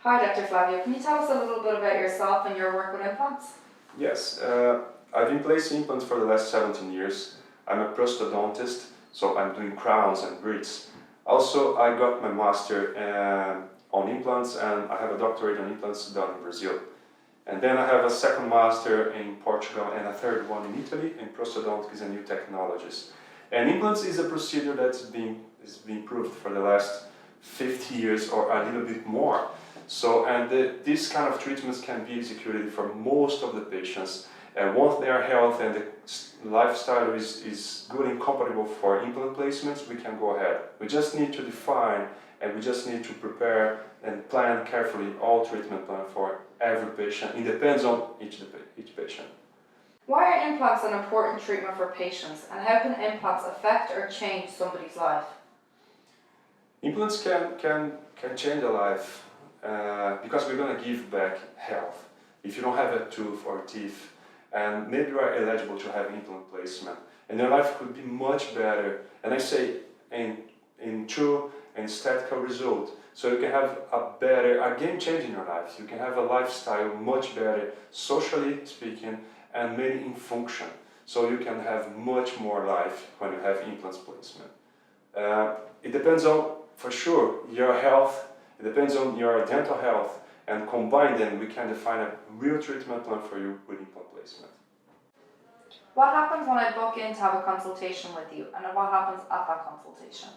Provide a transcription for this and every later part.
Hi Dr Flavio, can you tell us a little bit about yourself and your work with implants? Yes, I've been placing implants for the last 17 years. I'm a prosthodontist, so I'm doing crowns and bridges. Also, I got my master on implants and I have a doctorate on implants done in Brazil. And then I have a second master in Portugal and a third one in Italy in prosthodontics and new technologies. And implants is a procedure that's been proved for the last 50 years or a little bit more. So, these kind of treatments can be executed for most of the patients. And once they are healthy and the lifestyle is good and compatible for implant placements, we can go ahead. We just need to define and we just need to prepare and plan carefully all treatment plan for every patient. It depends on each patient. Why are implants an important treatment for patients, and how can implants affect or change somebody's life? Implants can change a life because we're going to give back health. If you don't have a tooth or teeth, and maybe you are eligible to have implant placement, and your life could be much better. And I say in true and aesthetical result. So you can have a game change in your life. You can have a lifestyle much better, socially speaking, and maybe in function. So you can have much more life when you have implants placement. It depends on, for sure, your health. It depends on your dental health, and combine them, we can define a real treatment plan for you with implant placement. What happens when I book in to have a consultation with you, and what happens at that consultation?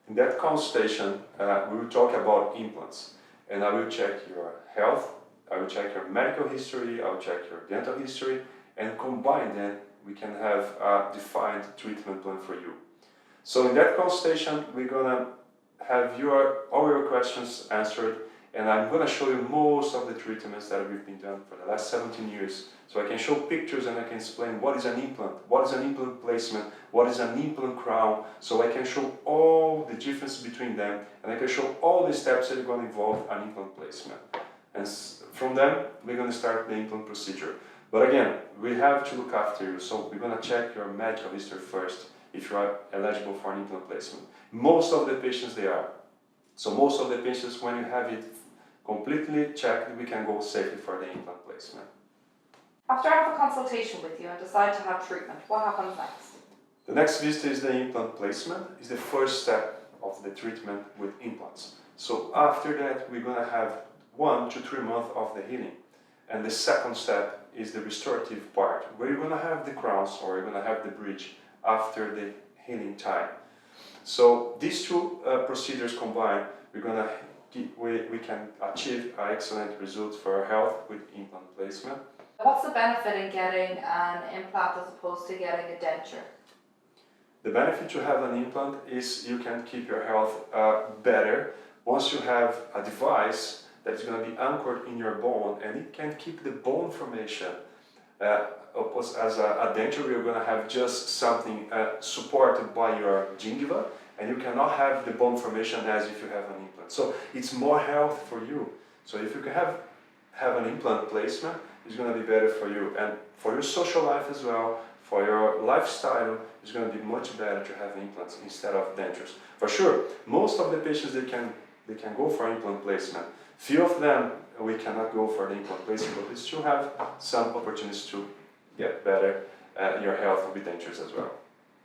In that consultation, we will talk about implants, and I will check your health, I will check your medical history, I will check your dental history, and combine them, we can have a defined treatment plan for you. So in that consultation, we're gonna have all your questions answered, and I'm going to show you most of the treatments that we've been done for the last 17 years. So I can show pictures and I can explain what is an implant, what is an implant placement, what is an implant crown. So I can show all the difference between them, and I can show all the steps that are going to involve an implant placement. And from them, we're going to start the implant procedure. But again, we have to look after you, so we're going to check your medical history first if you are eligible for an implant placement. Most of the patients they are. So most of the patients, when you have it completely checked, we can go safely for the implant placement. After I have a consultation with you and decide to have treatment, what happens next? The next visit is the implant placement. It's the first step of the treatment with implants. So after that, we're going to have 1 to 3 months of the healing. And the second step is the restorative part, where you're going to have the crowns or you're going to have the bridge after the healing time. So these two procedures combined, we can achieve excellent results for our health with implant placement. What's the benefit in getting an implant as opposed to getting a denture? The benefit to have an implant is you can keep your health better once you have a device that is going to be anchored in your bone, and it can keep the bone formation. Opposed as a denture, you're going to have just something supported by your gingiva, and you cannot have the bone formation as if you have an implant. So it's more health for you. So if you can have an implant placement, it's going to be better for you, and for your social life as well, for your lifestyle, it's going to be much better to have implants instead of dentures. For sure, most of the patients they can go for implant placement. Few of them we cannot go for the implant placement, but we still have some opportunities to get better your health with dentures as well.